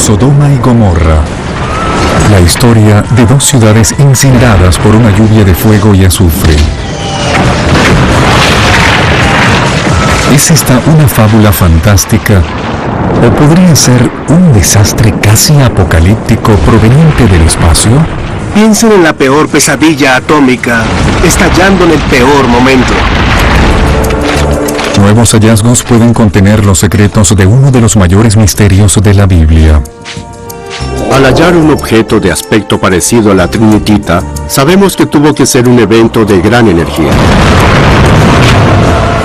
Sodoma y Gomorra. La historia de dos ciudades incineradas por una lluvia de fuego y azufre. ¿Es esta una fábula fantástica? ¿O podría ser un desastre casi apocalíptico proveniente del espacio? Piensen en la peor pesadilla atómica, estallando en el peor momento. Nuevos hallazgos pueden contener los secretos de uno de los mayores misterios de la Biblia. Al hallar un objeto de aspecto parecido a la trinitita, sabemos que tuvo que ser un evento de gran energía.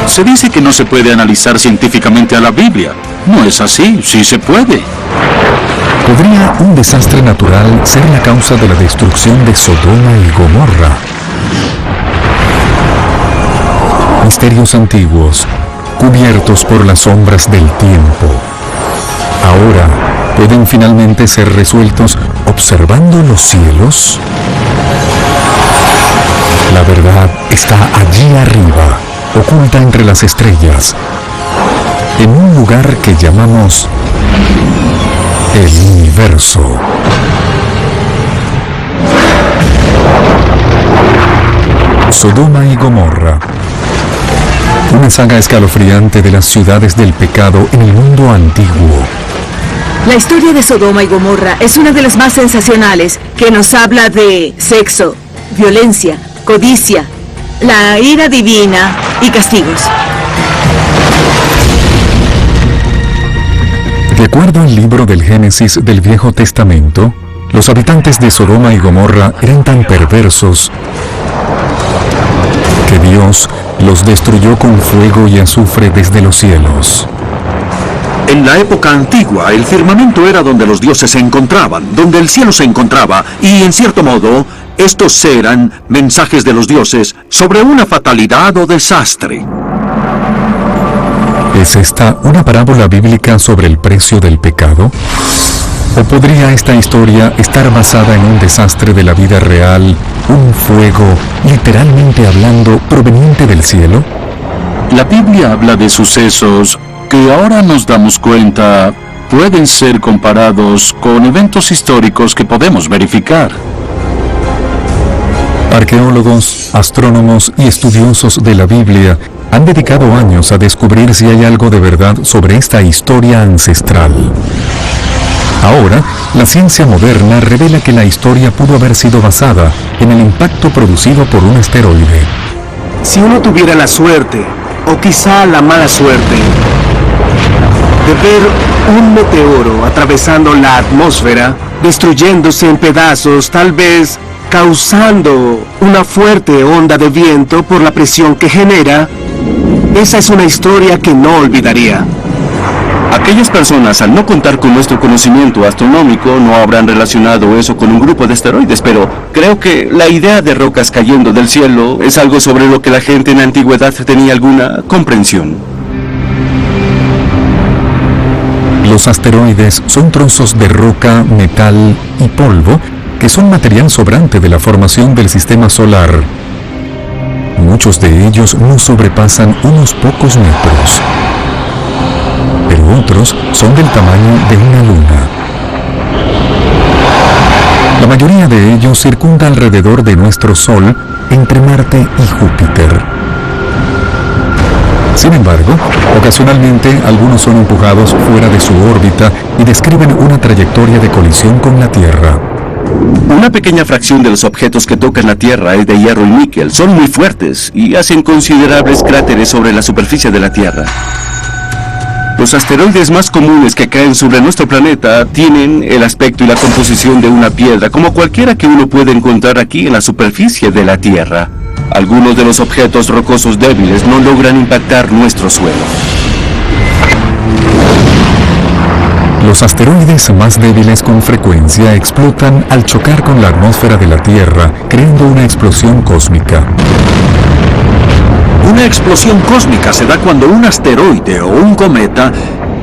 Se dice que no se puede analizar científicamente a la Biblia. No es así, sí se puede. ¿Podría un desastre natural ser la causa de la destrucción de Sodoma y Gomorra? Misterios antiguos, cubiertos por las sombras del tiempo. Ahora, ¿pueden finalmente ser resueltos observando los cielos? La verdad está allí arriba, oculta entre las estrellas, en un lugar que llamamos el universo. Sodoma y Gomorra. Una saga escalofriante de las ciudades del pecado en el mundo antiguo. La historia de Sodoma y Gomorra es una de las más sensacionales, que nos habla de sexo, violencia, codicia, la ira divina y castigos. De acuerdo al libro del Génesis del Viejo Testamento, los habitantes de Sodoma y Gomorra eran tan perversos que Dios los destruyó con fuego y azufre desde los cielos. En la época antigua, el firmamento era donde los dioses se encontraban, donde el cielo se encontraba, y en cierto modo, estos eran mensajes de los dioses sobre una fatalidad o desastre. ¿Es esta una parábola bíblica sobre el precio del pecado? ¿O podría esta historia estar basada en un desastre de la vida real, un fuego, literalmente hablando, proveniente del cielo? La Biblia habla de sucesos que ahora nos damos cuenta pueden ser comparados con eventos históricos que podemos verificar. Arqueólogos, astrónomos y estudiosos de la Biblia han dedicado años a descubrir si hay algo de verdad sobre esta historia ancestral. Ahora, la ciencia moderna revela que la historia pudo haber sido basada en el impacto producido por un asteroide. Si uno tuviera la suerte, o quizá la mala suerte, de ver un meteoro atravesando la atmósfera, destruyéndose en pedazos, tal vez causando una fuerte onda de viento por la presión que genera, esa es una historia que no olvidaría. Aquellas personas, al no contar con nuestro conocimiento astronómico, no habrán relacionado eso con un grupo de asteroides, pero creo que la idea de rocas cayendo del cielo es algo sobre lo que la gente en la antigüedad tenía alguna comprensión. Los asteroides son trozos de roca, metal y polvo que son material sobrante de la formación del sistema solar. Muchos de ellos no sobrepasan unos pocos metros, pero otros son del tamaño de una luna. La mayoría de ellos circunda alrededor de nuestro Sol, entre Marte y Júpiter. Sin embargo, ocasionalmente algunos son empujados fuera de su órbita y describen una trayectoria de colisión con la Tierra. Una pequeña fracción de los objetos que tocan la Tierra es de hierro y níquel. Son muy fuertes y hacen considerables cráteres sobre la superficie de la Tierra. Los asteroides más comunes que caen sobre nuestro planeta tienen el aspecto y la composición de una piedra, como cualquiera que uno puede encontrar aquí en la superficie de la Tierra. Algunos de los objetos rocosos débiles no logran impactar nuestro suelo. Los asteroides más débiles con frecuencia explotan al chocar con la atmósfera de la Tierra, creando una explosión cósmica. Una explosión cósmica se da cuando un asteroide o un cometa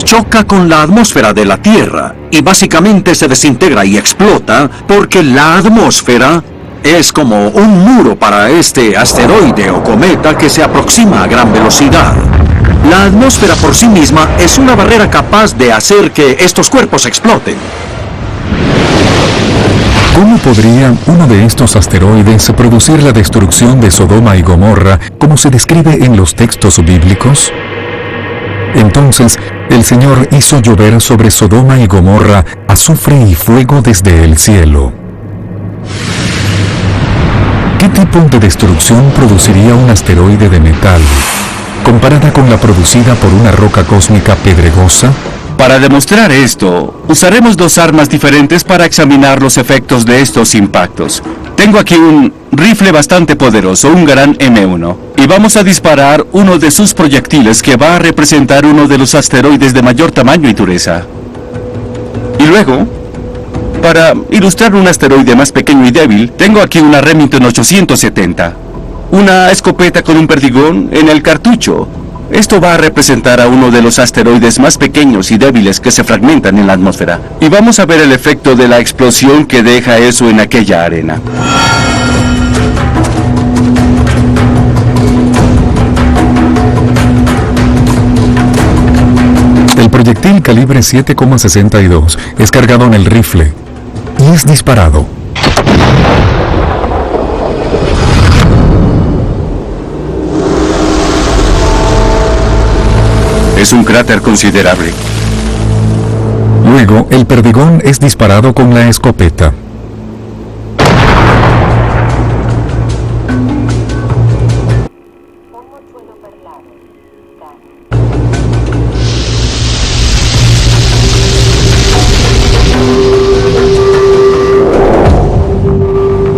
choca con la atmósfera de la Tierra y básicamente se desintegra y explota porque la atmósfera es como un muro para este asteroide o cometa que se aproxima a gran velocidad. La atmósfera por sí misma es una barrera capaz de hacer que estos cuerpos exploten. ¿Cómo podría uno de estos asteroides producir la destrucción de Sodoma y Gomorra como se describe en los textos bíblicos? Entonces, el Señor hizo llover sobre Sodoma y Gomorra azufre y fuego desde el cielo. ¿Qué tipo de destrucción produciría un asteroide de metal, comparada con la producida por una roca cósmica pedregosa? Para demostrar esto, usaremos dos armas diferentes para examinar los efectos de estos impactos. Tengo aquí un rifle bastante poderoso, un gran M1, y vamos a disparar uno de sus proyectiles que va a representar uno de los asteroides de mayor tamaño y dureza. Y luego, para ilustrar un asteroide más pequeño y débil, tengo aquí una Remington 870, una escopeta con un perdigón en el cartucho. Esto va a representar a uno de los asteroides más pequeños y débiles que se fragmentan en la atmósfera. Y vamos a ver el efecto de la explosión que deja eso en aquella arena. El proyectil calibre 7,62 es cargado en el rifle y es disparado. Es un cráter considerable. Luego, el perdigón es disparado con la escopeta.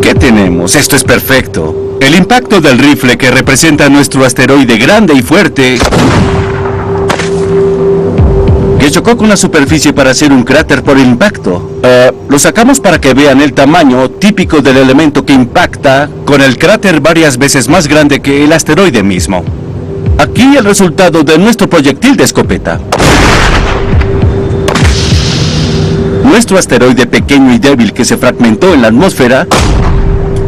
¿Qué tenemos? Esto es perfecto. El impacto del rifle que representa nuestro asteroide grande y fuerte, que chocó con la superficie para hacer un cráter por impacto. Lo sacamos para que vean el tamaño típico del elemento que impacta con el cráter varias veces más grande que el asteroide mismo. Aquí el resultado de nuestro proyectil de escopeta. Nuestro asteroide pequeño y débil que se fragmentó en la atmósfera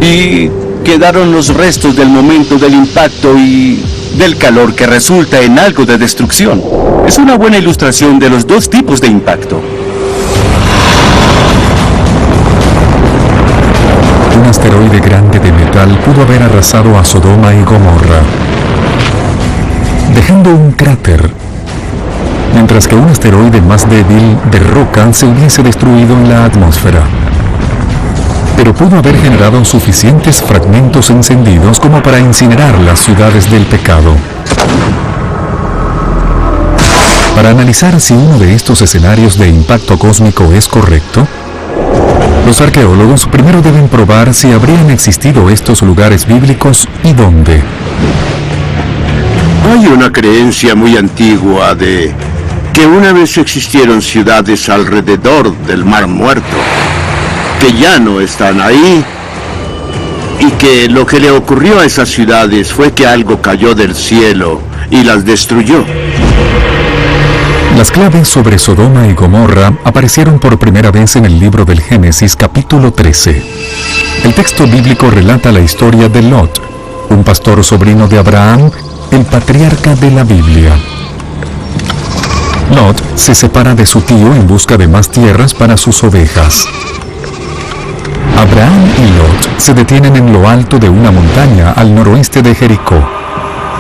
y quedaron los restos del momento del impacto y del calor que resulta en algo de destrucción. Es una buena ilustración de los dos tipos de impacto. Un asteroide grande de metal pudo haber arrasado a Sodoma y Gomorra, dejando un cráter, mientras que un asteroide más débil de roca se hubiese destruido en la atmósfera. Pero pudo haber generado suficientes fragmentos encendidos como para incinerar las ciudades del pecado. Para analizar si uno de estos escenarios de impacto cósmico es correcto, los arqueólogos primero deben probar si habrían existido estos lugares bíblicos y dónde. Hay una creencia muy antigua de que una vez existieron ciudades alrededor del Mar Muerto, que ya no están ahí, y que lo que le ocurrió a esas ciudades fue que algo cayó del cielo y las destruyó. Las claves sobre Sodoma y Gomorra aparecieron por primera vez en el libro del Génesis capítulo 13. El texto bíblico relata la historia de Lot, un pastor sobrino de Abraham, el patriarca de la Biblia. Lot se separa de su tío en busca de más tierras para sus ovejas. Abraham y Lot se detienen en lo alto de una montaña al noroeste de Jericó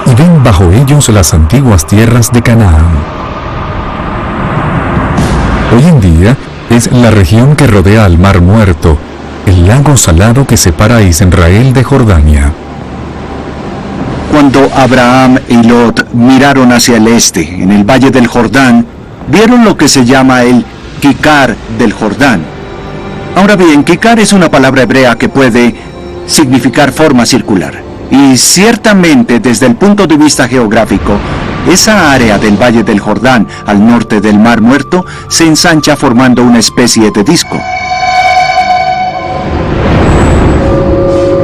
y ven bajo ellos las antiguas tierras de Canaán. Hoy en día es la región que rodea al Mar Muerto, el lago salado que separa a Israel de Jordania. Cuando Abraham y Lot miraron hacia el este, en el valle del Jordán, vieron lo que se llama el Kikar del Jordán. Ahora bien, Kikar es una palabra hebrea que puede significar forma circular. Y ciertamente, desde el punto de vista geográfico, esa área del Valle del Jordán, al norte del Mar Muerto, se ensancha formando una especie de disco.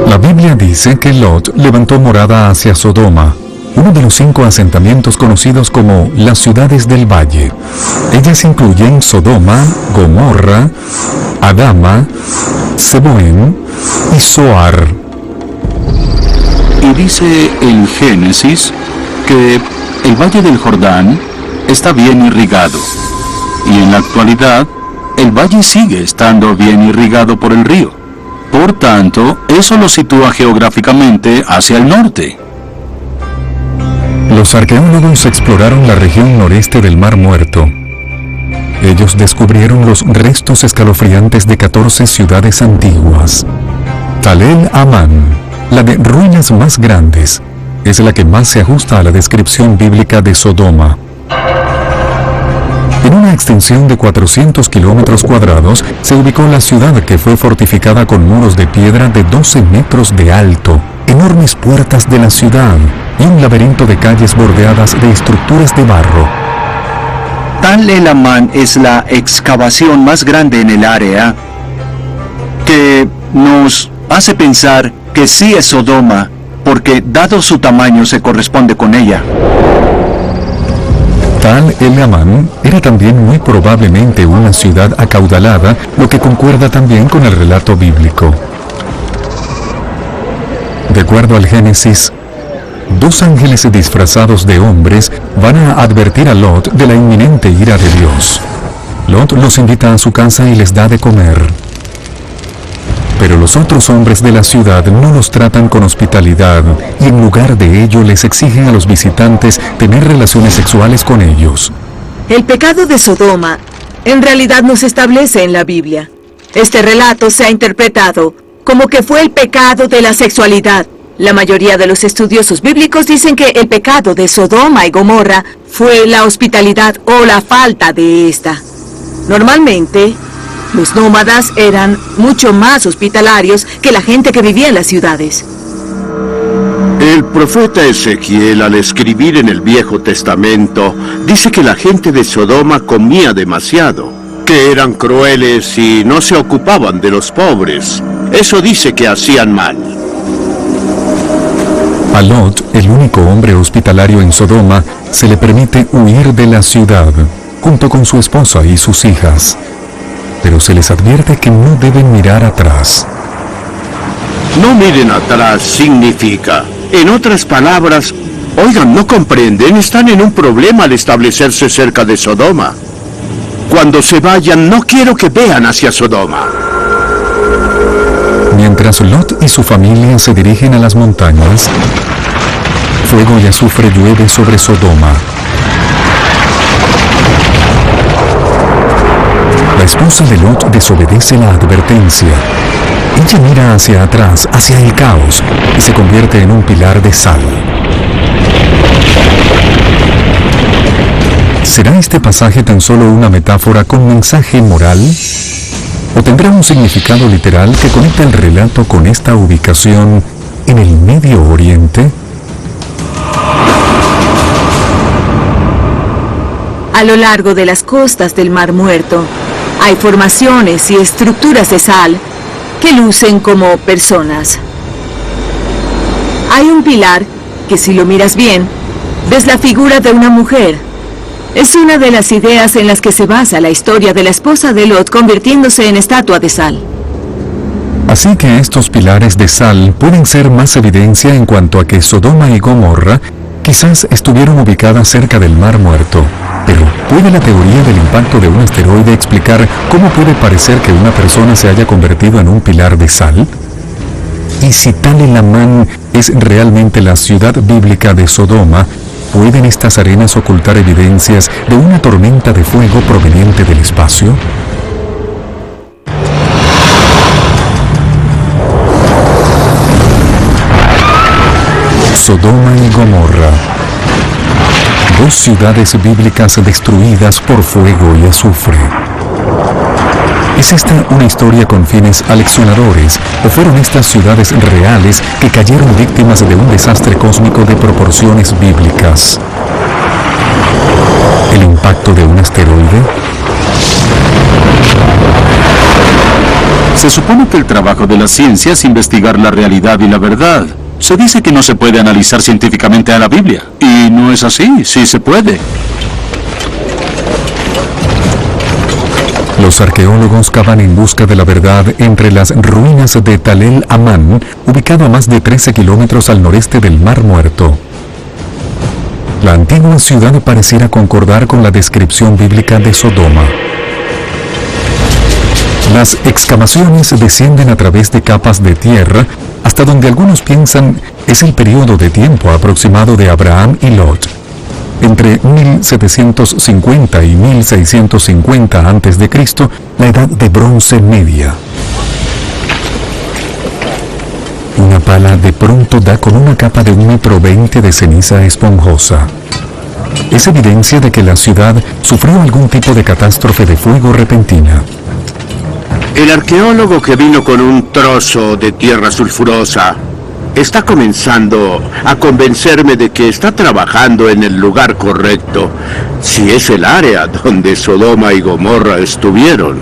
La Biblia dice que Lot levantó morada hacia Sodoma, uno de los 5 asentamientos conocidos como las ciudades del valle. Ellas incluyen Sodoma, Gomorra, Adama, Seboim y Zoar. Y dice en Génesis que el Valle del Jordán está bien irrigado, y en la actualidad el valle sigue estando bien irrigado por el río. Por tanto, eso lo sitúa geográficamente hacia el norte. Los arqueólogos exploraron la región noreste del Mar Muerto. Ellos descubrieron los restos escalofriantes de 14 ciudades antiguas. Tal el Amán, la de ruinas más grandes, es la que más se ajusta a la descripción bíblica de Sodoma. En una extensión de 400 kilómetros cuadrados se ubicó la ciudad, que fue fortificada con muros de piedra de 12 metros de alto, enormes puertas de la ciudad y un laberinto de calles bordeadas de estructuras de barro. Tal el Amán es la excavación más grande en el área, que nos hace pensar que sí es Sodoma, porque dado su tamaño se corresponde con ella. Tal el Amán era también muy probablemente una ciudad acaudalada, lo que concuerda también con el relato bíblico. De acuerdo al Génesis, 2 ángeles disfrazados de hombres van a advertir a Lot de la inminente ira de Dios. Lot los invita a su casa y les da de comer. Pero los otros hombres de la ciudad no los tratan con hospitalidad y en lugar de ello les exigen a los visitantes tener relaciones sexuales con ellos. El pecado de Sodoma en realidad no se establece en la Biblia. Este relato se ha interpretado como que fue el pecado de la sexualidad. La mayoría de los estudiosos bíblicos dicen que el pecado de Sodoma y Gomorra fue la hospitalidad o la falta de esta. Normalmente, los nómadas eran mucho más hospitalarios que la gente que vivía en las ciudades. El profeta Ezequiel, al escribir en el Viejo Testamento, dice que la gente de Sodoma comía demasiado, que eran crueles y no se ocupaban de los pobres. Eso dice que hacían mal. A Lot, el único hombre hospitalario en Sodoma, se le permite huir de la ciudad, junto con su esposa y sus hijas. Pero se les advierte que no deben mirar atrás. No miren atrás significa, en otras palabras, oigan, ¿no comprenden? Están en un problema al establecerse cerca de Sodoma. Cuando se vayan, no quiero que vean hacia Sodoma. Mientras Lot y su familia se dirigen a las montañas, fuego y azufre llueve sobre Sodoma. La esposa de Lot desobedece la advertencia. Ella mira hacia atrás, hacia el caos, y se convierte en un pilar de sal. ¿Será este pasaje tan solo una metáfora con mensaje moral? ¿O tendrá un significado literal que conecta el relato con esta ubicación en el Medio Oriente? A lo largo de las costas del Mar Muerto, hay formaciones y estructuras de sal que lucen como personas. Hay un pilar que, si lo miras bien, ves la figura de una mujer. Es una de las ideas en las que se basa la historia de la esposa de Lot convirtiéndose en estatua de sal. Así que estos pilares de sal pueden ser más evidencia en cuanto a que Sodoma y Gomorra quizás estuvieron ubicadas cerca del Mar Muerto. Pero, ¿puede la teoría del impacto de un asteroide explicar cómo puede parecer que una persona se haya convertido en un pilar de sal? Y si Tal el Amán es realmente la ciudad bíblica de Sodoma, ¿pueden estas arenas ocultar evidencias de una tormenta de fuego proveniente del espacio? Sodoma y Gomorra, 2 ciudades bíblicas destruidas por fuego y azufre. ¿Es esta una historia con fines aleccionadores, o fueron estas ciudades reales que cayeron víctimas de un desastre cósmico de proporciones bíblicas? ¿El impacto de un asteroide? Se supone que el trabajo de la ciencia es investigar la realidad y la verdad. Se dice que no se puede analizar científicamente a la Biblia. Y no es así, sí se puede. Los arqueólogos cavan en busca de la verdad entre las ruinas de Tal el Amán, ubicado a más de 13 kilómetros al noreste del Mar Muerto. La antigua ciudad pareciera concordar con la descripción bíblica de Sodoma. Las excavaciones descienden a través de capas de tierra hasta donde algunos piensan es el periodo de tiempo aproximado de Abraham y Lot. Entre 1750 y 1650 a.C., la edad de bronce media. Una pala de pronto da con una capa de 1,20 m de ceniza esponjosa. Es evidencia de que la ciudad sufrió algún tipo de catástrofe de fuego repentina. El arqueólogo que vino con un trozo de tierra sulfurosa está comenzando a convencerme de que está trabajando en el lugar correcto, si es el área donde Sodoma y Gomorra estuvieron.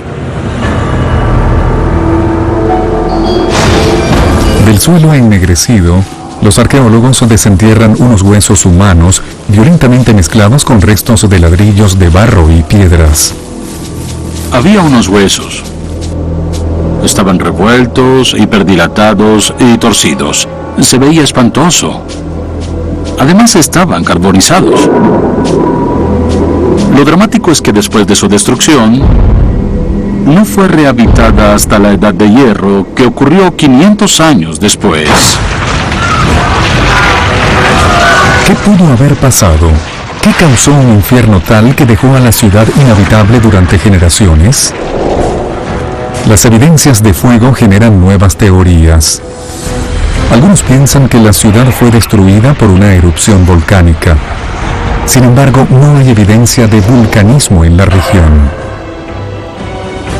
Del suelo ennegrecido, los arqueólogos desentierran unos huesos humanos violentamente mezclados con restos de ladrillos de barro y piedras. Había unos huesos. Estaban revueltos, hiperdilatados y torcidos. Se veía espantoso. Además estaban carbonizados. Lo dramático es que después de su destrucción, no fue rehabilitada hasta la Edad de Hierro, que ocurrió 500 años después. ¿Qué pudo haber pasado? ¿Qué causó un infierno tal que dejó a la ciudad inhabitable durante generaciones? Las evidencias de fuego generan nuevas teorías. Algunos piensan que la ciudad fue destruida por una erupción volcánica. Sin embargo, no hay evidencia de vulcanismo en la región.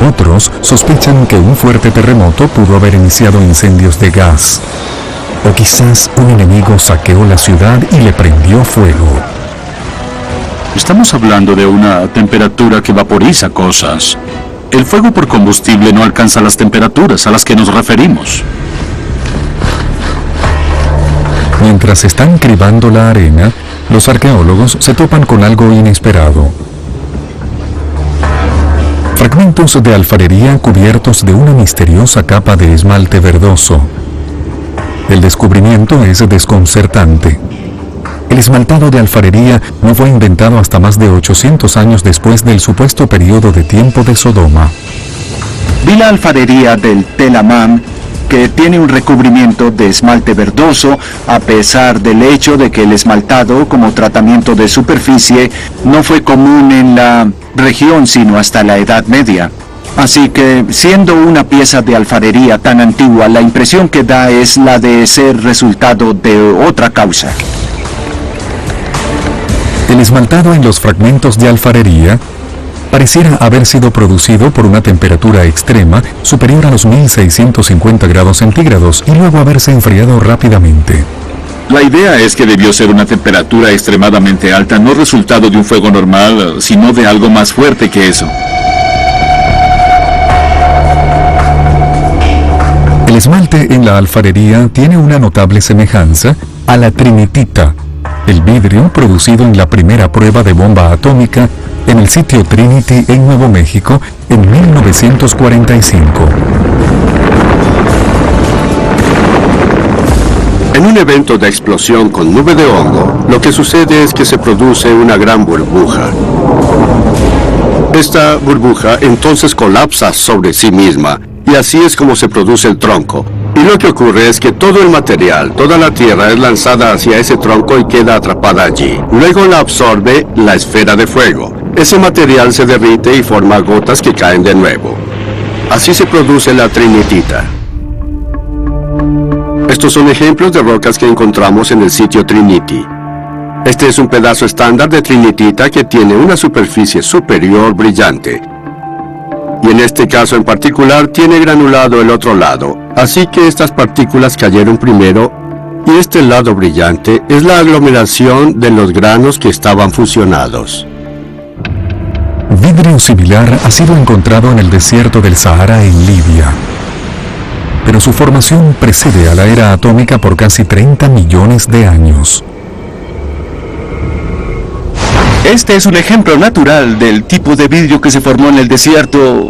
Otros sospechan que un fuerte terremoto pudo haber iniciado incendios de gas. O quizás un enemigo saqueó la ciudad y le prendió fuego. Estamos hablando de una temperatura que vaporiza cosas. El fuego por combustible no alcanza las temperaturas a las que nos referimos. Mientras están cribando la arena, los arqueólogos se topan con algo inesperado. Fragmentos de alfarería cubiertos de una misteriosa capa de esmalte verdoso. El descubrimiento es desconcertante. El esmaltado de alfarería no fue inventado hasta más de 800 años después del supuesto periodo de tiempo de Sodoma. Vi la alfarería del Tel Amam, que tiene un recubrimiento de esmalte verdoso, a pesar del hecho de que el esmaltado como tratamiento de superficie no fue común en la región sino hasta la Edad Media. Así que, siendo una pieza de alfarería tan antigua, la impresión que da es la de ser resultado de otra causa. El esmaltado en los fragmentos de alfarería pareciera haber sido producido por una temperatura extrema superior a los 1650 grados centígrados y luego haberse enfriado rápidamente. La idea es que debió ser una temperatura extremadamente alta, no resultado de un fuego normal, sino de algo más fuerte que eso. El esmalte en la alfarería tiene una notable semejanza a la trinitita, el vidrio producido en la primera prueba de bomba atómica en el sitio Trinity en Nuevo México en 1945. En un evento de explosión con nube de hongo, lo que sucede es que se produce una gran burbuja. Esta burbuja entonces colapsa sobre sí misma, y así es como se produce el tronco. Y lo que ocurre es que todo el material, toda la tierra es lanzada hacia ese tronco y queda atrapada allí. Luego la absorbe la esfera de fuego. Ese material se derrite y forma gotas que caen de nuevo. Así se produce la trinitita. Estos son ejemplos de rocas que encontramos en el sitio Trinity. Este es un pedazo estándar de trinitita que tiene una superficie superior brillante. Y en este caso en particular tiene granulado el otro lado, así que estas partículas cayeron primero y este lado brillante es la aglomeración de los granos que estaban fusionados. Vidrio similar ha sido encontrado en el desierto del Sahara en Libia, pero su formación precede a la era atómica por casi 30 millones de años. Este es un ejemplo natural del tipo de vidrio que se formó en el desierto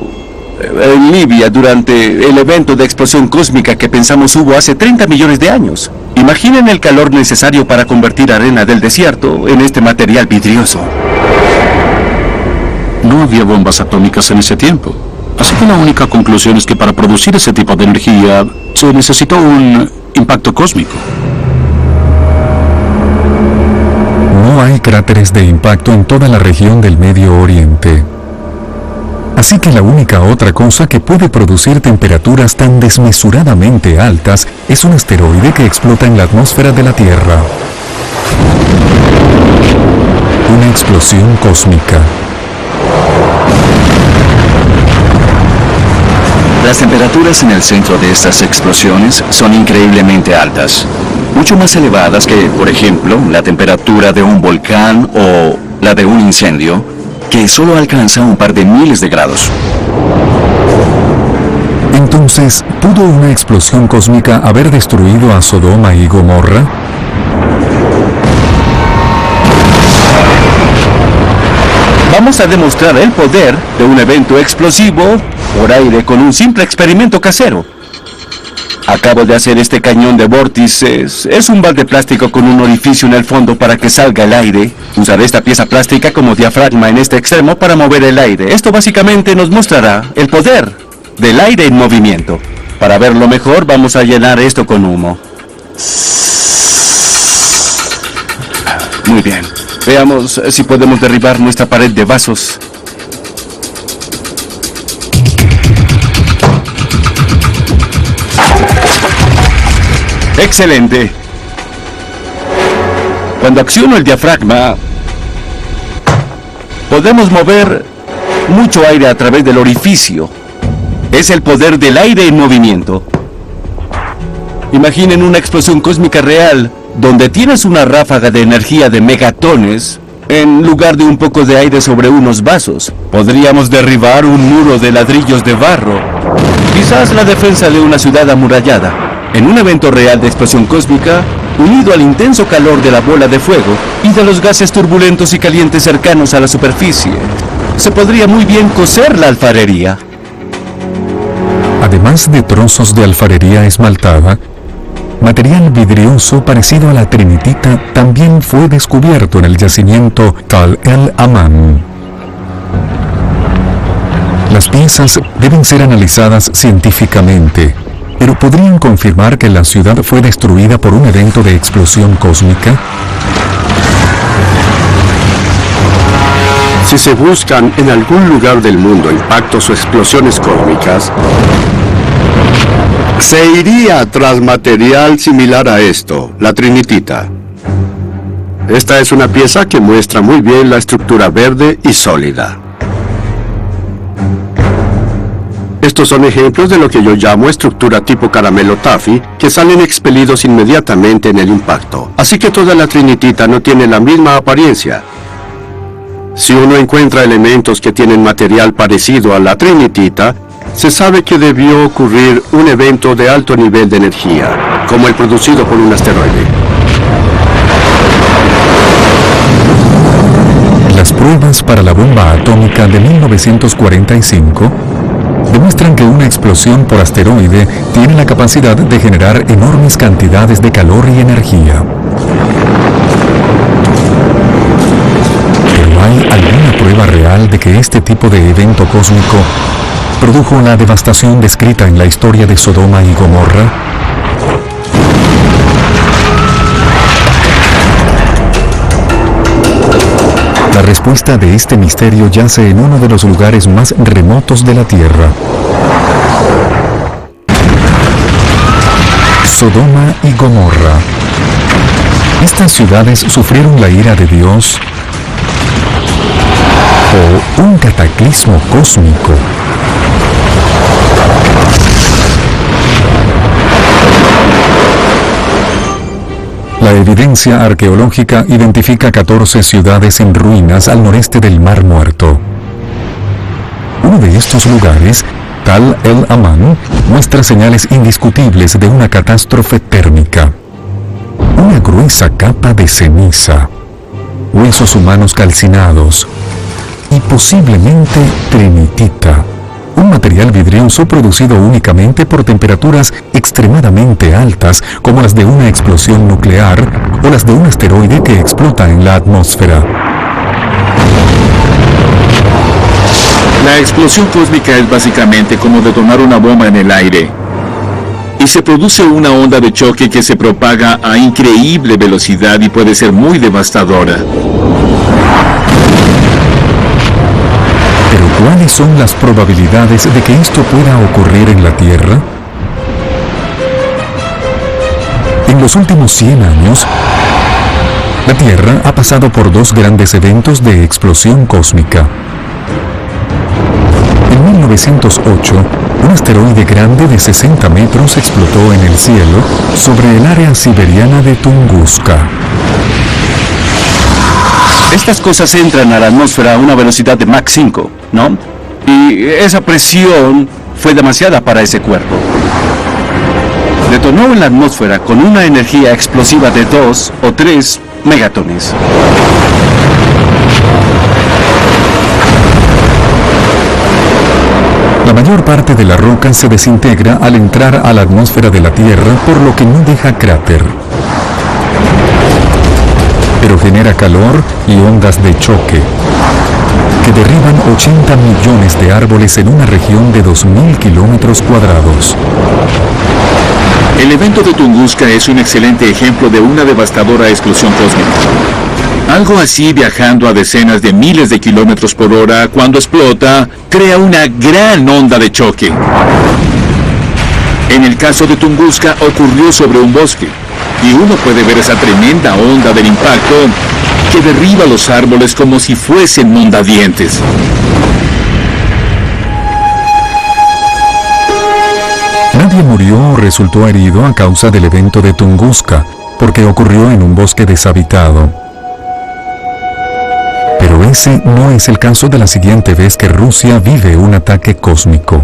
en Libia durante el evento de explosión cósmica que pensamos hubo hace 30 millones de años. Imaginen el calor necesario para convertir arena del desierto en este material vidrioso. No había bombas atómicas en ese tiempo. Así que la única conclusión es que para producir ese tipo de energía se necesitó un impacto cósmico. No hay cráteres de impacto en toda la región del Medio Oriente. Así que la única otra cosa que puede producir temperaturas tan desmesuradamente altas es un asteroide que explota en la atmósfera de la Tierra. Una explosión cósmica. Las temperaturas en el centro de estas explosiones son increíblemente altas, mucho más elevadas que, por ejemplo, la temperatura de un volcán o la de un incendio, que solo alcanza un par de miles de grados. Entonces, ¿pudo una explosión cósmica haber destruido a Sodoma y Gomorra? Vamos a demostrar el poder de un evento explosivo por aire con un simple experimento casero. Acabo de hacer este cañón de vórtices. Es un balde plástico con un orificio en el fondo para que salga el aire. Usaré esta pieza plástica como diafragma en este extremo para mover el aire. Esto básicamente nos mostrará el poder del aire en movimiento. Para verlo mejor, vamos a llenar esto con humo. Muy bien. Veamos si podemos derribar nuestra pared de vasos. ¡Excelente! Cuando acciono el diafragma, podemos mover mucho aire a través del orificio. Es el poder del aire en movimiento. Imaginen una explosión cósmica real, donde tienes una ráfaga de energía de megatones, en lugar de un poco de aire sobre unos vasos. Podríamos derribar un muro de ladrillos de barro. Quizás la defensa de una ciudad amurallada. En un evento real de explosión cósmica, unido al intenso calor de la bola de fuego y de los gases turbulentos y calientes cercanos a la superficie, se podría muy bien cocer la alfarería. Además de trozos de alfarería esmaltada, material vidrioso parecido a la trinitita también fue descubierto en el yacimiento Tal el Aman. Las piezas deben ser analizadas científicamente, pero ¿podrían confirmar que la ciudad fue destruida por un evento de explosión cósmica? Si se buscan en algún lugar del mundo impactos o explosiones cósmicas, se iría tras material similar a esto, la trinitita. Esta es una pieza que muestra muy bien la estructura verde y sólida. Estos son ejemplos de lo que yo llamo estructura tipo caramelo taffy, que salen expelidos inmediatamente en el impacto. Así que toda la trinitita no tiene la misma apariencia. Si uno encuentra elementos que tienen material parecido a la trinitita, se sabe que debió ocurrir un evento de alto nivel de energía, como el producido por un asteroide. Las pruebas para la bomba atómica de 1945 demuestran que una explosión por asteroide tiene la capacidad de generar enormes cantidades de calor y energía. ¿Pero hay alguna prueba real de que este tipo de evento cósmico produjo la devastación descrita en la historia de Sodoma y Gomorra? La respuesta de este misterio yace en uno de los lugares más remotos de la Tierra. Sodoma y Gomorra. Estas ciudades sufrieron la ira de Dios o un cataclismo cósmico. La evidencia arqueológica identifica 14 ciudades en ruinas al noreste del Mar Muerto. Uno de estos lugares, Tal el Aman, muestra señales indiscutibles de una catástrofe térmica. Una gruesa capa de ceniza, huesos humanos calcinados y posiblemente trinitita, un material vidrioso producido únicamente por temperaturas extremadamente altas como las de una explosión nuclear o las de un asteroide que explota en la atmósfera. La explosión cósmica es básicamente como detonar una bomba en el aire. Y se produce una onda de choque que se propaga a increíble velocidad y puede ser muy devastadora. Pero ¿cuáles son las probabilidades de que esto pueda ocurrir en la Tierra? En los últimos 100 años, la Tierra ha pasado por 2 grandes eventos de explosión cósmica. En 1908, un asteroide grande de 60 metros explotó en el cielo sobre el área siberiana de Tunguska. Estas cosas entran a la atmósfera a una velocidad de Mach 5, ¿no? Y esa presión fue demasiada para ese cuerpo. Detonó en la atmósfera con una energía explosiva de 2 o 3 megatones. La mayor parte de la roca se desintegra al entrar a la atmósfera de la Tierra, por lo que no deja cráter. Pero genera calor y ondas de choque, que derriban 80 millones de árboles en una región de 2.000 kilómetros cuadrados. El evento de Tunguska es un excelente ejemplo de una devastadora explosión cósmica. Algo así, viajando a decenas de miles de kilómetros por hora, cuando explota, crea una gran onda de choque. En el caso de Tunguska ocurrió sobre un bosque, y uno puede ver esa tremenda onda del impacto que derriba los árboles como si fuesen mondadientes. Nadie murió o resultó herido a causa del evento de Tunguska, porque ocurrió en un bosque deshabitado. Pero ese no es el caso de la siguiente vez que Rusia vive un ataque cósmico.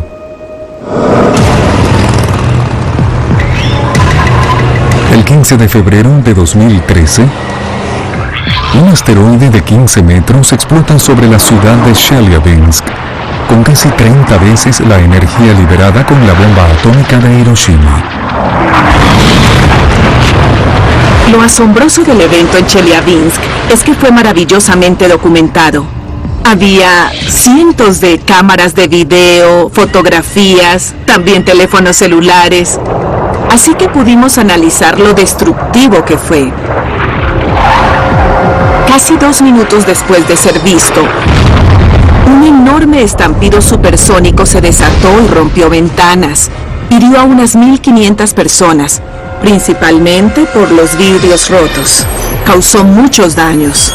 El 15 de febrero de 2013, un asteroide de 15 metros explota sobre la ciudad de Chelyabinsk, con casi 30 veces la energía liberada con la bomba atómica de Hiroshima. Lo asombroso del evento en Chelyabinsk es que fue maravillosamente documentado. Había cientos de cámaras de video, fotografías, también teléfonos celulares. Así que pudimos analizar lo destructivo que fue. Casi 2 minutos después de ser visto, un enorme estampido supersónico se desató y rompió ventanas. Hirió a unas 1.500 personas, principalmente por los vidrios rotos. Causó muchos daños.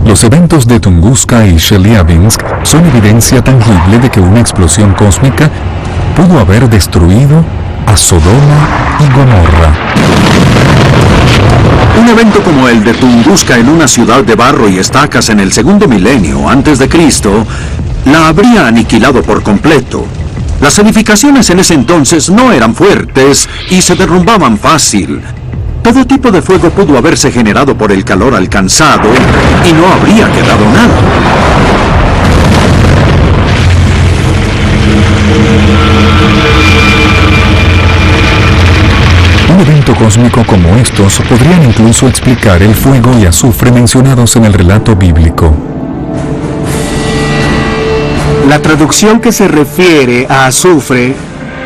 Los eventos de Tunguska y Chelyabinsk son evidencia tangible de que una explosión cósmica pudo haber destruido a Sodoma y Gomorra. Un evento como el de Tunguska en una ciudad de barro y estacas en el 2º milenio antes de Cristo la habría aniquilado por completo. Las edificaciones en ese entonces no eran fuertes y se derrumbaban fácil. Todo tipo de fuego pudo haberse generado por el calor alcanzado y no habría quedado nada. Un evento cósmico como estos podrían incluso explicar el fuego y azufre mencionados en el relato bíblico. La traducción que se refiere a azufre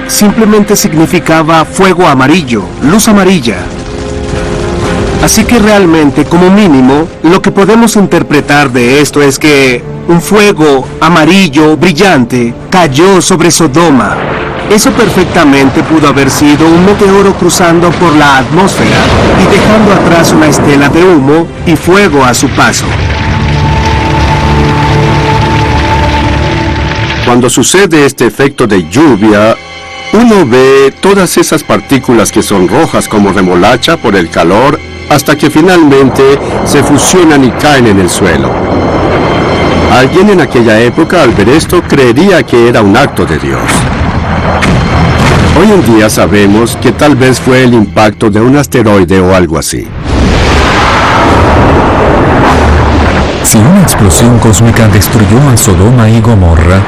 simplemente significaba fuego amarillo, luz amarilla. Así que realmente, como mínimo, lo que podemos interpretar de esto es que un fuego amarillo brillante cayó sobre Sodoma. Eso perfectamente pudo haber sido un meteoro cruzando por la atmósfera y dejando atrás una estela de humo y fuego a su paso. Cuando sucede este efecto de lluvia, uno ve todas esas partículas que son rojas como remolacha por el calor, hasta que finalmente se fusionan y caen en el suelo. Alguien en aquella época, al ver esto, creería que era un acto de Dios. Hoy en día sabemos que tal vez fue el impacto de un asteroide o algo así. Si una explosión cósmica destruyó a Sodoma y Gomorra,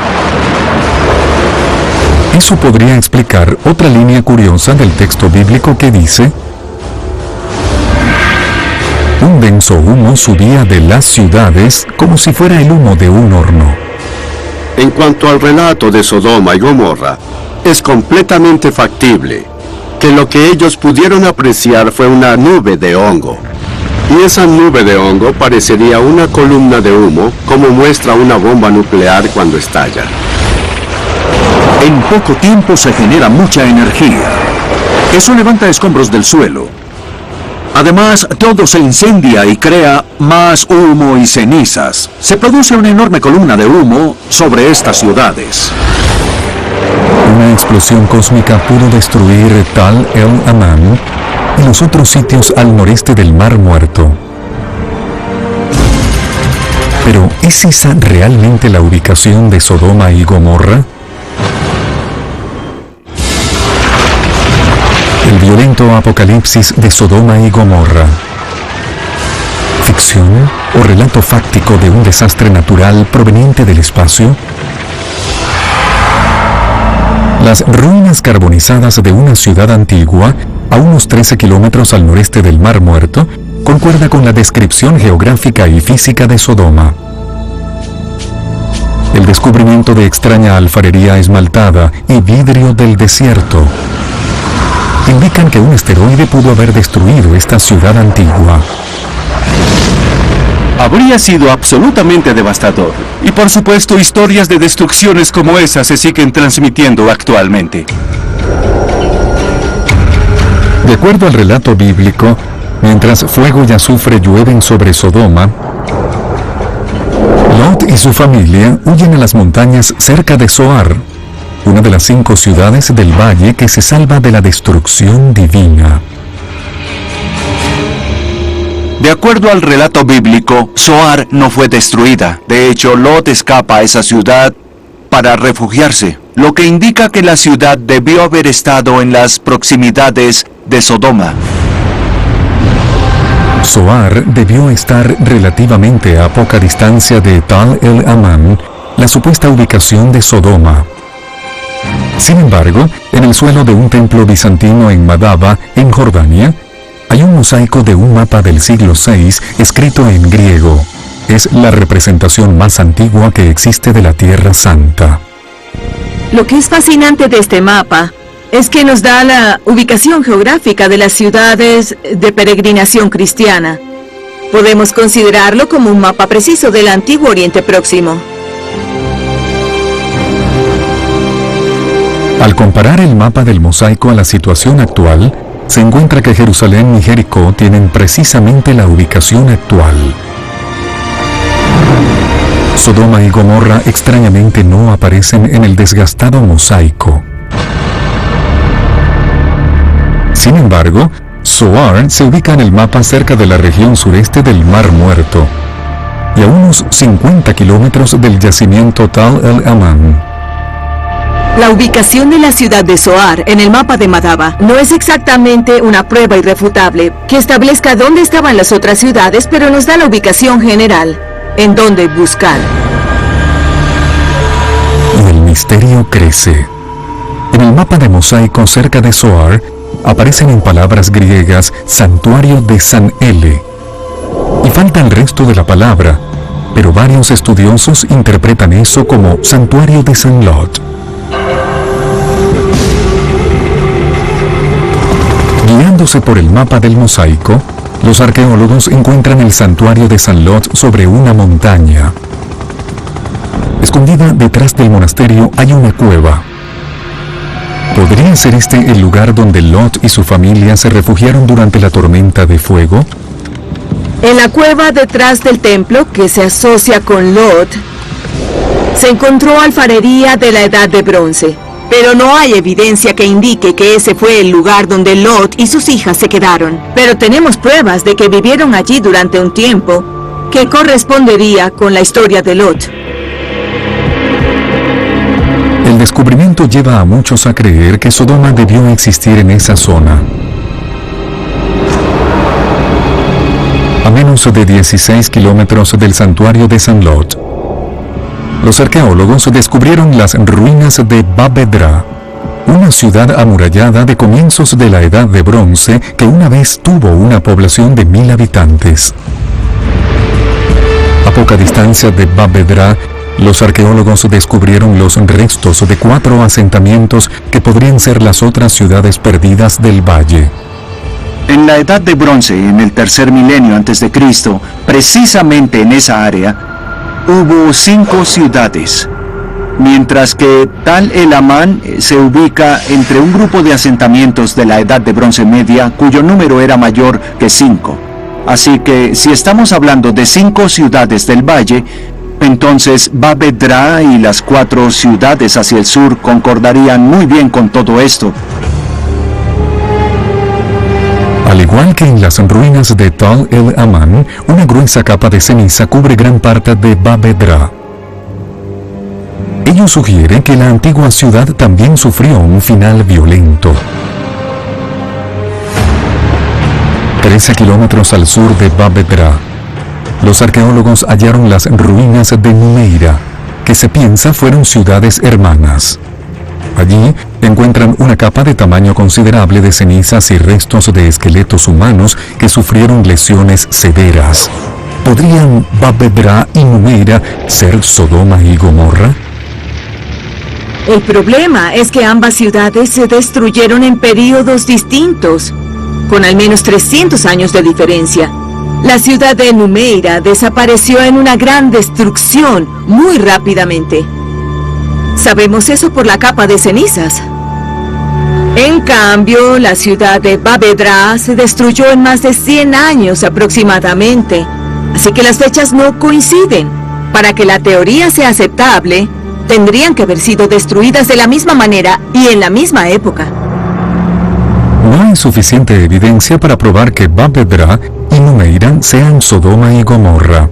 eso podría explicar otra línea curiosa del texto bíblico que dice: Un denso humo subía de las ciudades como si fuera el humo de un horno. En cuanto al relato de Sodoma y Gomorra, es completamente factible que lo que ellos pudieron apreciar fue una nube de hongo. Y esa nube de hongo parecería una columna de humo, como muestra una bomba nuclear cuando estalla. En poco tiempo se genera mucha energía. Eso levanta escombros del suelo. Además, todo se incendia y crea más humo y cenizas. Se produce una enorme columna de humo sobre estas ciudades. Una explosión cósmica pudo destruir Tal el Aman y los otros sitios al noreste del Mar Muerto. Pero, ¿es esa realmente la ubicación de Sodoma y Gomorra? El violento apocalipsis de Sodoma y Gomorra. ¿Ficción o relato fáctico de un desastre natural proveniente del espacio? Las ruinas carbonizadas de una ciudad antigua, a unos 13 kilómetros al noreste del Mar Muerto, concuerda con la descripción geográfica y física de Sodoma. El descubrimiento de extraña alfarería esmaltada y vidrio del desierto indican que un asteroide pudo haber destruido esta ciudad antigua. Habría sido absolutamente devastador. Y por supuesto, historias de destrucciones como esa se siguen transmitiendo actualmente. De acuerdo al relato bíblico, mientras fuego y azufre llueven sobre Sodoma, Lot y su familia huyen a las montañas cerca de Zoar, una de las 5 ciudades del valle que se salva de la destrucción divina. De acuerdo al relato bíblico, Zoar no fue destruida. De hecho, Lot escapa a esa ciudad para refugiarse, lo que indica que la ciudad debió haber estado en las proximidades de Sodoma. Zoar debió estar relativamente a poca distancia de Tal el Aman, la supuesta ubicación de Sodoma. Sin embargo, en el suelo de un templo bizantino en Madaba, en Jordania, hay un mosaico de un mapa del siglo VI escrito en griego. Es la representación más antigua que existe de la Tierra Santa. Lo que es fascinante de este mapa es que nos da la ubicación geográfica de las ciudades de peregrinación cristiana. Podemos considerarlo como un mapa preciso del antiguo Oriente Próximo. Al comparar el mapa del mosaico a la situación actual, se encuentra que Jerusalén y Jericó tienen precisamente la ubicación actual. Sodoma y Gomorra extrañamente no aparecen en el desgastado mosaico. Sin embargo, Zoar se ubica en el mapa cerca de la región sureste del Mar Muerto y a unos 50 kilómetros del yacimiento Tal el Aman. La ubicación de la ciudad de Zoar en el mapa de Madaba no es exactamente una prueba irrefutable que establezca dónde estaban las otras ciudades, pero nos da la ubicación general, en dónde buscar. Y el misterio crece. En el mapa de mosaico cerca de Zoar aparecen en palabras griegas Santuario de San Ele. Y falta el resto de la palabra, pero varios estudiosos interpretan eso como Santuario de San Lot. Guiándose por el mapa del mosaico, los arqueólogos encuentran el santuario de San Lot sobre una montaña. Escondida detrás del monasterio hay una cueva. ¿Podría ser este el lugar donde Lot y su familia se refugiaron durante la tormenta de fuego? En la cueva detrás del templo, que se asocia con Lot, se encontró alfarería de la Edad de Bronce. Pero no hay evidencia que indique que ese fue el lugar donde Lot y sus hijas se quedaron. Pero tenemos pruebas de que vivieron allí durante un tiempo que correspondería con la historia de Lot. El descubrimiento lleva a muchos a creer que Sodoma debió existir en esa zona. A menos de 16 kilómetros del santuario de San Lot, los arqueólogos descubrieron las ruinas de Babedra, una ciudad amurallada de comienzos de la Edad de Bronce que una vez tuvo una población de 1000 habitantes. A poca distancia de Bab Edra, los arqueólogos descubrieron los restos de 4 asentamientos que podrían ser las otras ciudades perdidas del valle. En la Edad de Bronce, en el tercer milenio antes de Cristo, precisamente en esa área, hubo 5 ciudades, mientras que Tal el Amán se ubica entre un grupo de asentamientos de la Edad de Bronce Media cuyo número era mayor que 5. Así que si estamos hablando de 5 ciudades del valle, entonces Bab Edra y las 4 ciudades hacia el sur concordarían muy bien con todo esto. Al igual que en las ruinas de Tal el Amán, una gruesa capa de ceniza cubre gran parte de Bab Edra. Ello sugiere que la antigua ciudad también sufrió un final violento. 13 kilómetros al sur de Bab Edra, los arqueólogos hallaron las ruinas de Numeira, que se piensa fueron ciudades hermanas. Allí encuentran una capa de tamaño considerable de cenizas y restos de esqueletos humanos que sufrieron lesiones severas. ¿Podrían Bab Edra y Numeira ser Sodoma y Gomorra? El problema es que ambas ciudades se destruyeron en períodos distintos, con al menos 300 años de diferencia. La ciudad de Numeira desapareció en una gran destrucción muy rápidamente. Sabemos eso por la capa de cenizas. En cambio, la ciudad de Bab Edra se destruyó en más de 100 años aproximadamente. Así que las fechas no coinciden. Para que la teoría sea aceptable, tendrían que haber sido destruidas de la misma manera y en la misma época. No hay suficiente evidencia para probar que Bab Edra y Numeira sean Sodoma y Gomorra.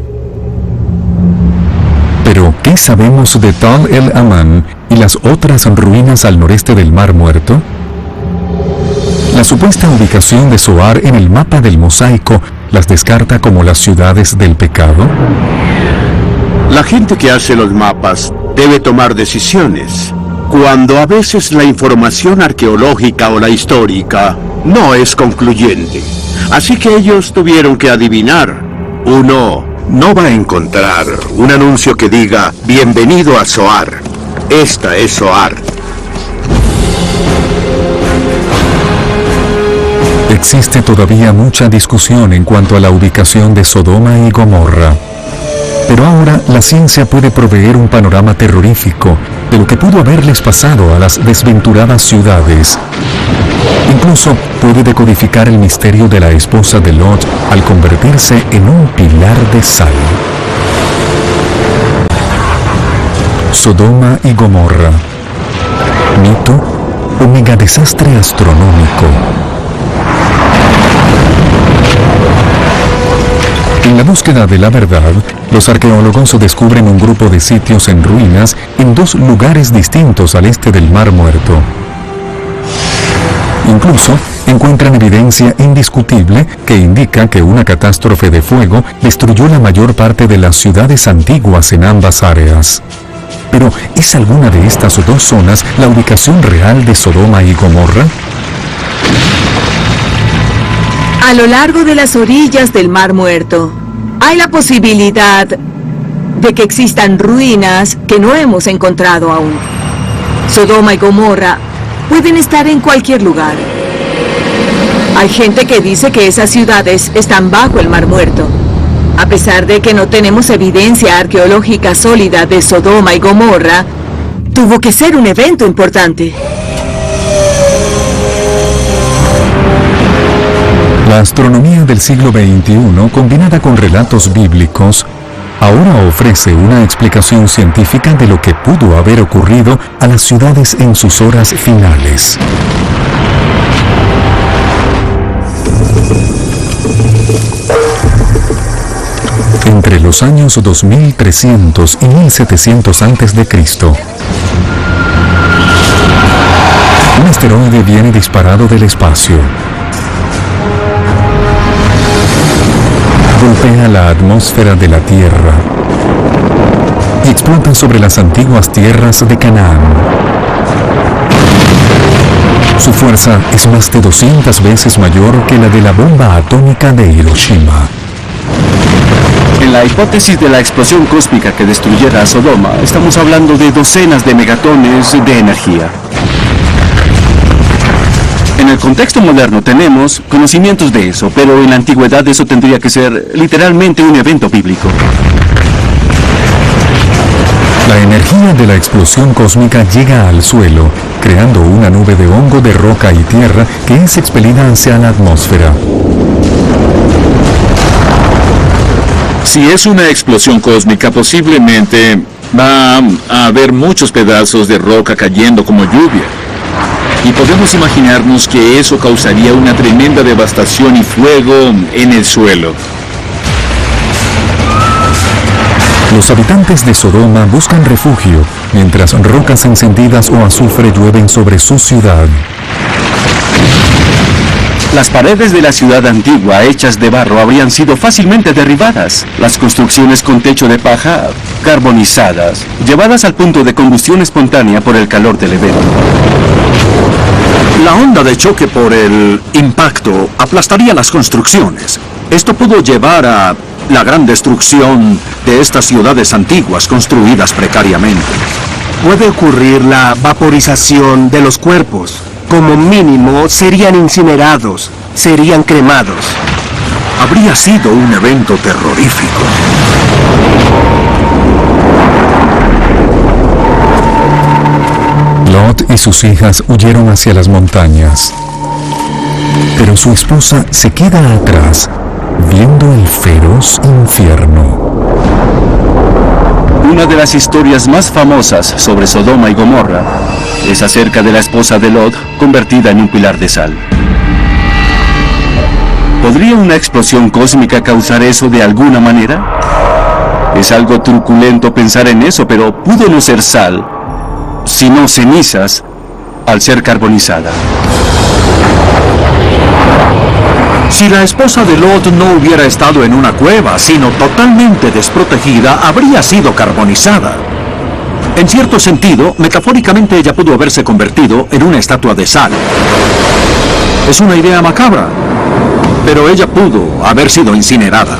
Pero, ¿qué sabemos de Tal el Amán y las otras ruinas al noreste del Mar Muerto? La supuesta ubicación de Zoar en el mapa del mosaico las descarta como las ciudades del pecado. La gente que hace los mapas debe tomar decisiones, cuando a veces la información arqueológica o la histórica no es concluyente. Así que ellos tuvieron que adivinar. Uno no va a encontrar un anuncio que diga "Bienvenido a Zoar. Esta es Zoar". Existe todavía mucha discusión en cuanto a la ubicación de Sodoma y Gomorra. Pero ahora la ciencia puede proveer un panorama terrorífico de lo que pudo haberles pasado a las desventuradas ciudades. Incluso puede decodificar el misterio de la esposa de Lot al convertirse en un pilar de sal. Sodoma y Gomorra. Mito o megadesastre astronómico. En la búsqueda de la verdad, los arqueólogos descubren un grupo de sitios en ruinas en 2 lugares distintos al este del Mar Muerto. Incluso encuentran evidencia indiscutible que indica que una catástrofe de fuego destruyó la mayor parte de las ciudades antiguas en ambas áreas. Pero, ¿es alguna de estas 2 zonas la ubicación real de Sodoma y Gomorra? A lo largo de las orillas del Mar Muerto, hay la posibilidad de que existan ruinas que no hemos encontrado aún. Sodoma y Gomorra pueden estar en cualquier lugar. Hay gente que dice que esas ciudades están bajo el Mar Muerto. A pesar de que no tenemos evidencia arqueológica sólida de Sodoma y Gomorra, tuvo que ser un evento importante. La astronomía del siglo XXI, combinada con relatos bíblicos, ahora ofrece una explicación científica de lo que pudo haber ocurrido a las ciudades en sus horas finales. Entre los años 2300 y 1700 a.C., un asteroide viene disparado del espacio. Golpea la atmósfera de la Tierra y explota sobre las antiguas tierras de Canaán. Su fuerza es más de 200 veces mayor que la de la bomba atómica de Hiroshima. En la hipótesis de la explosión cósmica que destruyera a Sodoma, estamos hablando de docenas de megatones de energía. En el contexto moderno tenemos conocimientos de eso, pero en la antigüedad eso tendría que ser literalmente un evento bíblico. La energía de la explosión cósmica llega al suelo, creando una nube de hongo de roca y tierra que es expelida hacia la atmósfera. Si es una explosión cósmica, posiblemente va a haber muchos pedazos de roca cayendo como lluvia. Y podemos imaginarnos que eso causaría una tremenda devastación y fuego en el suelo. Los habitantes de Sodoma buscan refugio, mientras rocas encendidas o azufre llueven sobre su ciudad. Las paredes de la ciudad antigua, hechas de barro, habrían sido fácilmente derribadas. Las construcciones con techo de paja, carbonizadas, llevadas al punto de combustión espontánea por el calor del evento. La onda de choque por el impacto aplastaría las construcciones. Esto pudo llevar a la gran destrucción de estas ciudades antiguas construidas precariamente. Puede ocurrir la vaporización de los cuerpos. Como mínimo, serían incinerados, serían cremados. Habría sido un evento terrorífico. Lot y sus hijas huyeron hacia las montañas. Pero su esposa se queda atrás, viendo el feroz infierno. Una de las historias más famosas sobre Sodoma y Gomorra es acerca de la esposa de Lot convertida en un pilar de sal. ¿Podría una explosión cósmica causar eso de alguna manera? Es algo truculento pensar en eso, pero pudo no ser sal, sino cenizas, al ser carbonizada. Si la esposa de Lot no hubiera estado en una cueva, sino totalmente desprotegida, habría sido carbonizada. En cierto sentido, metafóricamente ella pudo haberse convertido en una estatua de sal. Es una idea macabra, pero ella pudo haber sido incinerada.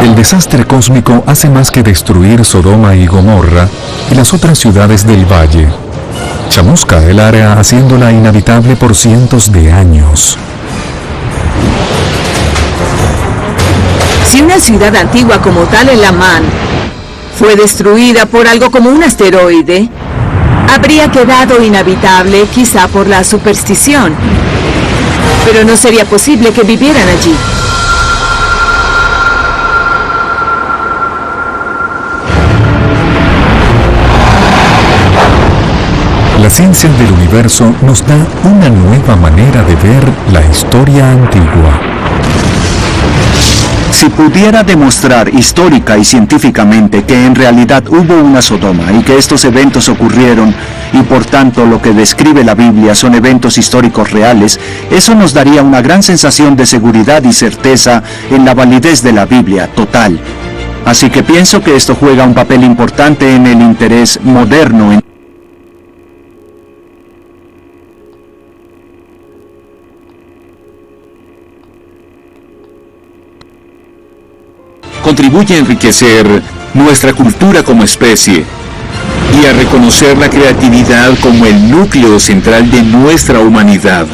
El desastre cósmico hace más que destruir Sodoma y Gomorra y las otras ciudades del valle. Chamusca el área haciéndola inhabitable por cientos de años. Si una ciudad antigua como tal en Lamán fue destruida por algo como un asteroide, habría quedado inhabitable quizá por la superstición. Pero no sería posible que vivieran allí. La ciencia del universo nos da una nueva manera de ver la historia antigua. Si pudiera demostrar histórica y científicamente que en realidad hubo una Sodoma y que estos eventos ocurrieron y por tanto lo que describe la Biblia son eventos históricos reales, eso nos daría una gran sensación de seguridad y certeza en la validez de la Biblia total. Así que pienso que esto juega un papel importante en el interés moderno en contribuye a enriquecer nuestra cultura como especie y a reconocer la creatividad como el núcleo central de nuestra humanidad.